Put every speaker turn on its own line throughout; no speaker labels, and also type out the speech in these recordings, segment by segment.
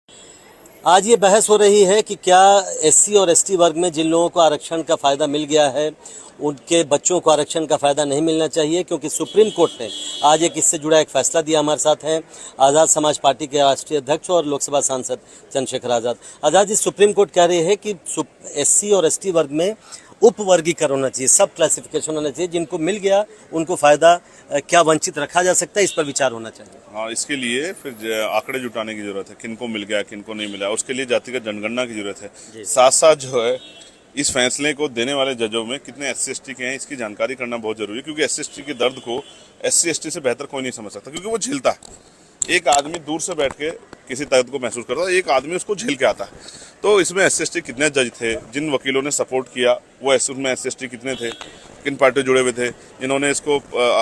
आज ये बहस हो रही है कि क्या एससी और एसटी वर्ग में जिन लोगों को आरक्षण का फ़ायदा मिल गया है उनके बच्चों को आरक्षण का फ़ायदा नहीं मिलना चाहिए, क्योंकि सुप्रीम कोर्ट ने आज एक इससे जुड़ा एक फैसला दिया। हमारे साथ हैं आज़ाद समाज पार्टी के राष्ट्रीय अध्यक्ष और लोकसभा सांसद चंद्रशेखर आज़ाद। आज़ाद जी, सुप्रीम कोर्ट कह रही है कि एससी और एसटी वर्ग में उपवर्गीकरण होना चाहिए, सब क्लासिफिकेशन होना चाहिए, जिनको मिल गया उनको फ़ायदा क्या वंचित रखा जा सकता है, इस पर विचार होना चाहिए।
हाँ, इसके लिए फिर आंकड़े जुटाने की जरूरत है, किनको मिल गया किनको नहीं मिला, उसके लिए जातिगत जनगणना की जरूरत है। साथ साथ जो है इस फैसले को देने वाले जजों में कितने एससी एसटी के हैं इसकी जानकारी करना बहुत जरूरी है, क्योंकि एससी एसटी के दर्द को एससी एसटी से बेहतर कोई नहीं समझ सकता, क्योंकि वो झेलता है। एक आदमी दूर से बैठ के किसी दर्द को महसूस करता है, एक आदमी उसको झेल के आता है। तो इसमें एससी एसटी कितने जज थे, जिन वकीलों ने सपोर्ट किया वो उसमें एससी एसटी कितने थे, किन पार्टी जुड़े हुए थे, जिन्होंने इसको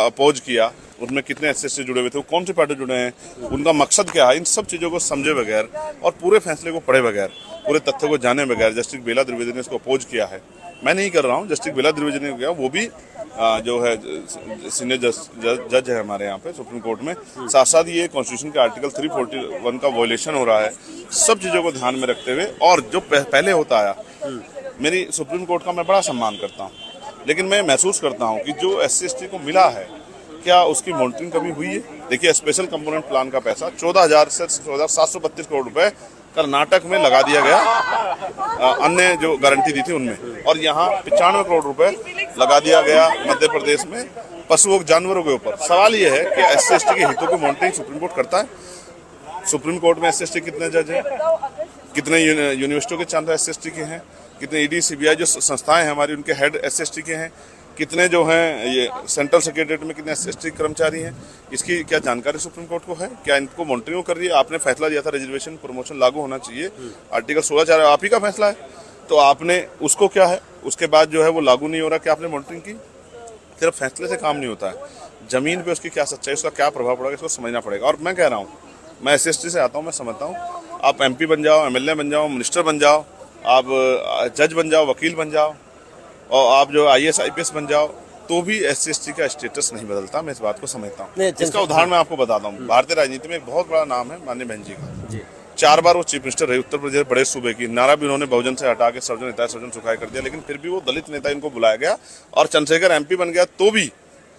अपोज किया उनमें कितने एससी एसटी जुड़े हुए थे, वो कौन सी पार्टी जुड़े हैं, उनका मकसद क्या है, इन सब चीज़ों को समझे बगैर और पूरे फैसले को पढ़े बगैर, पूरे तथ्य को जाने बगैर जस्टिस बेला द्विवेदी ने इसको अपोज किया है। मैं नहीं कर रहा हूँ, जस्टिस बेला द्विवेदी ने किया, वो भी जो है सीनियर जज है हमारे यहाँ पे सुप्रीम कोर्ट में। साथ साथ ये कॉन्स्टिट्यूशन के आर्टिकल 341 का वायलेशन हो रहा है। सब चीज़ों को ध्यान में रखते हुए, और जो पहले होता आया, मेरी सुप्रीम कोर्ट का मैं बड़ा सम्मान करता हूँ, लेकिन मैं महसूस करता हूँ कि जो एससी एसटी को मिला है क्या उसकी मॉनिटरिंग कभी हुई है। देखिए, स्पेशल कंपोनेंट प्लान का पैसा 14,000 से 14,732 करोड़ रुपए कर्नाटक में लगा दिया गया, अन्य जो गारंटी दी थी उनमें, और यहाँ 95 करोड़ रुपए लगा दिया गया मध्य प्रदेश में पशुओं जानवरों के ऊपर। सवाल ये है कि एससी एसटी के हितों की मॉनिटरिंग सुप्रीम कोर्ट करता है। सुप्रीम कोर्ट में एससी एसटी कितने जज हैं, कितने यूनिवर्सिटियों के चांदा एससी एसटी के हैं, कितने ईडी सीबीआई जो संस्थाएं हैं हमारी उनके हेड एससी एसटी के हैं, कितने जो हैं ये सेंट्रल सेक्रेटरीट में कितने एससी एसटी कर्मचारी हैं, इसकी क्या जानकारी सुप्रीम कोर्ट को है? क्या इनको मॉनिटरिंग कर रही है? आपने फैसला दिया था रिजर्वेशन प्रमोशन लागू होना चाहिए, आर्टिकल 16(4) आप ही का फैसला है, तो आपने उसको क्या है, उसके बाद जो है वो लागू नहीं हो रहा, क्या आपने मॉनिटरिंग की? सिर्फ फैसले से काम नहीं होता है, जमीन पे उसकी क्या सच्चाई, उसका क्या प्रभाव पड़ेगा, इसको समझना पड़ेगा। और मैं कह रहा हूँ, मैं एससी एसटी से आता हूँ, मैं समझता हूँ, आप एमपी बन जाओ, एमएलए बन जाओ, मिनिस्टर बन जाओ, आप जज बन जाओ, वकील बन जाओ, और आप जो आईएएस आईपीएस बन जाओ, तो भी एससी एसटी का स्टेटस नहीं बदलता। मैं इस बात को समझता हूँ। इसका उदाहरण मैं आपको बताता हूँ। भारतीय राजनीति में एक बहुत बड़ा नाम है माननीय बहन जी का। 4 बार वो चीफ मिनिस्टर रहे उत्तर प्रदेश बड़े सूबे की, नारा भी उन्होंने बहुजन से हटा के सर्वजन हिताय सर्वजन सुखाय कर दिया, लेकिन फिर भी वो दलित नेता इनको बुलाया गया, और चंद्रशेखर एमपी बन गया तो भी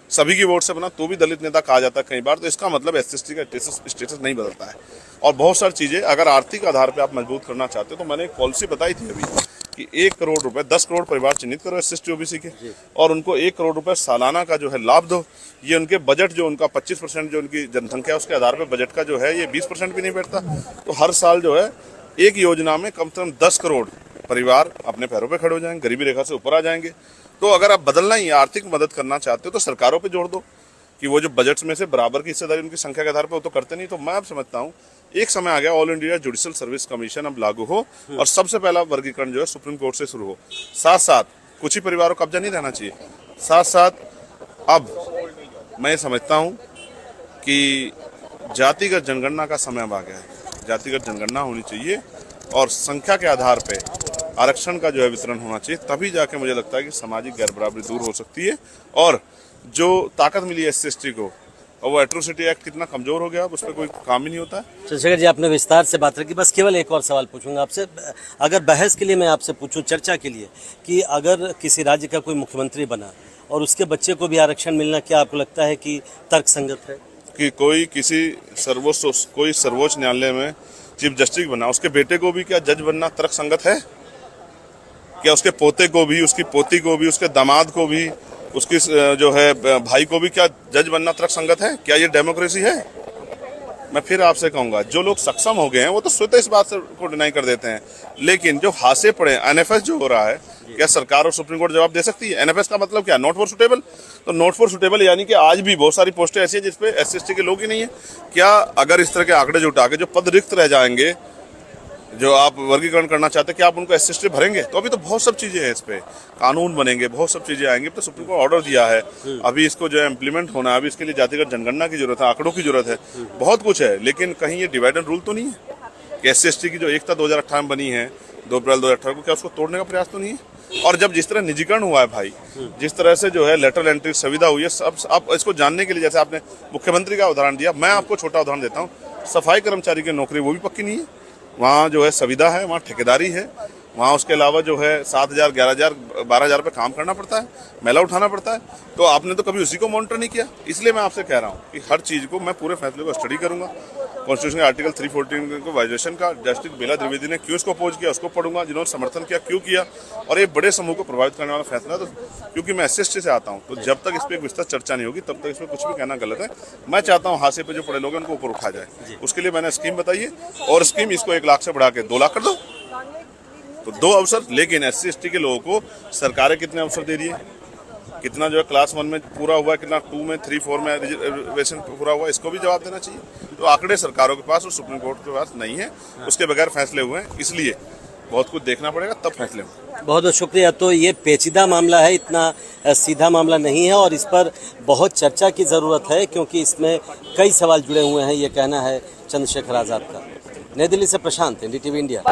सभी की वोट से बना, तो भी दलित नेता कहा जाता है कई बार। तो इसका मतलब एससी एसटी का स्टेटस नहीं बदलता है। और बहुत सारी चीजें अगर आर्थिक आधार पर आप मजबूत करना चाहते हो, तो मैंने एक पॉलिसी बताई थी अभी कि 1 करोड़ रुपए 10 करोड़ परिवार चिन्हित करो एससी एसटी ओबीसी के, और उनको 1 करोड़ रुपए सालाना का जो है लाभ दो। ये उनके बजट जो उनका 25% जो उनकी जनसंख्या है उसके आधार पर बजट का जो है ये 20% भी नहीं बैठता। तो हर साल जो है एक योजना में कम से कम 10 करोड़ परिवार अपने पैरों पे खड़े हो जाएंगे, गरीबी रेखा से ऊपर आ जाएंगे। तो अगर आप बदलना ही आर्थिक मदद करना चाहते हो तो सरकारों पे जोड़ दो कि वो जो बजट में से बराबर की हिस्सेदारी उनकी संख्या के आधार पर वो तो करते नहीं। तो मैं अब समझता हूँ एक समय आ गया all India judicial service commission अब लागू हो, और सबसे पहला वर्गीकरण जो है सुप्रीम कोर्ट से शुरू हो। साथ साथ कुछ ही परिवारों का कब्जा नहीं रहना चाहिए। साथ साथ अब मैं समझता हूँ कि जातिगत जनगणना का समय अब आ गया है। जातिगत जनगणना होनी चाहिए और संख्या के आधार पर आरक्षण का जो है वितरण होना चाहिए, तभी जाके मुझे लगता है कि सामाजिक गैर बराबरी दूर हो सकती है। और जो ताकत मिली है एससी एसटी को, और वो एट्रोसिटी एक्ट कितना कमजोर हो गया, अब उस पर कोई काम ही नहीं होता है।
चंद्रशेखर जी, आपने विस्तार से बात रखी, बस केवल एक और सवाल पूछूंगा आपसे। अगर बहस के लिए मैं आपसे पूछूं, चर्चा के लिए, कि अगर किसी राज्य का कोई मुख्यमंत्री बना और उसके बच्चे को भी आरक्षण मिलना, क्या आपको लगता है कि तर्कसंगत है?
कि कोई किसी सर्वोच्च न्यायालय में चीफ जस्टिस बना, उसके बेटे को भी क्या जज बनना तर्कसंगत है? क्या उसके पोते को भी, उसकी पोती को भी, उसके दामाद को भी, उसकी जो है भाई को भी क्या जज बनना तर्कसंगत है? क्या ये डेमोक्रेसी है? मैं फिर आपसे कहूंगा, जो लोग सक्षम हो गए हैं वो तो स्वतः इस बात से को डिनाई कर देते हैं, लेकिन जो हासे पड़े एनएफएस जो हो रहा है, क्या सरकार और सुप्रीम कोर्ट जवाब दे सकती है? एनएफएस का मतलब क्या? Not for suitable. तो नॉट फॉर सुटेबल यानी कि आज भी बहुत सारी पोस्टें ऐसी है जिसपे एससी एसटी के लोग ही नहीं है। क्या अगर इस तरह के आंकड़े जुटा के जो पद रिक्त रह जाएंगे, जो आप वर्गीकरण करना चाहते हैं, क्या आप उनको एससी एसटी भरेंगे? तो अभी तो बहुत सब चीजें हैं, इस पे कानून बनेंगे, बहुत सब चीजें आएंगी। तो सुप्रीम कोर्ट ऑर्डर दिया है, अभी इसको जो है इम्प्लीमेंट होना है। अभी इसके लिए जातिगत जनगणना की जरूरत है, आंकड़ों की जरूरत है, बहुत कुछ है, लेकिन कहीं ये डिवाइड एंड रूल तो नहीं है कि एससी एसटी की जो एकता 2018 में बनी है 2 अप्रैल 2018 को, क्या उसको तोड़ने का प्रयास तो नहीं है? और जब जिस तरह निजीकरण हुआ है भाई, जिस तरह से जो है लेटरल एंट्री सुविधा हुई है, सब आप इसको जानने के लिए, जैसे आपने मुख्यमंत्री का उदाहरण दिया, मैं आपको छोटा उदाहरण देता हूँ, सफाई कर्मचारी की नौकरी वो भी पक्की नहीं है। वहाँ जो है संविदा है, वहाँ ठेकेदारी है, वहाँ उसके अलावा जो है 7,000, 11,000, 12,000 रुपये काम करना पड़ता है, मेला उठाना पड़ता है। तो आपने तो कभी उसी को मॉनिटर नहीं किया। इसलिए मैं आपसे कह रहा हूँ कि हर चीज़ को मैं पूरे फैसले को स्टडी करूंगा। कॉन्स्टिट्यूशन के आर्टिकल 314 को वायलेशन का जस्टिस बेला द्विवेदी ने क्यों इसको अपोज किया उसको पढ़ूंगा, जिन्होंने समर्थन किया क्यों किया, और ये बड़े समूह को प्रभावित करने वाला फैसला है। तो क्योंकि मैं SC से आता हूँ, तो जब तक इस पर एक विस्तृत चर्चा नहीं होगी तब तक इसमें कुछ भी कहना गलत है। मैं चाहता हूँ हाशिए पे जो पड़े लोग हैं उनको ऊपर उठा जाए। उसके लिए मैंने स्कीम बताई है, और स्कीम इसको 1 लाख से बढ़ा के 2 लाख कर दो, तो 2 अवसर। लेकिन SC/ST के लोगों को सरकारें कितने अवसर दे रही है, कितना जो है क्लास 1 में पूरा हुआ है, कितना 2 में 3, 4 में रिजर्वेशन पूरा हुआ है, इसको भी जवाब देना चाहिए। तो आंकड़े सरकारों के पास और सुप्रीम कोर्ट के पास नहीं है, उसके बगैर फैसले हुए हैं, इसलिए बहुत कुछ देखना पड़ेगा तब फैसले होंगे।
बहुत बहुत शुक्रिया। तो ये पेचीदा मामला है, इतना सीधा मामला नहीं है, और इस पर बहुत चर्चा की ज़रूरत है, क्योंकि इसमें कई सवाल जुड़े हुए हैं, ये कहना है चंद्रशेखर आज़ाद का। नई दिल्ली से प्रशांत, NDTV इंडिया।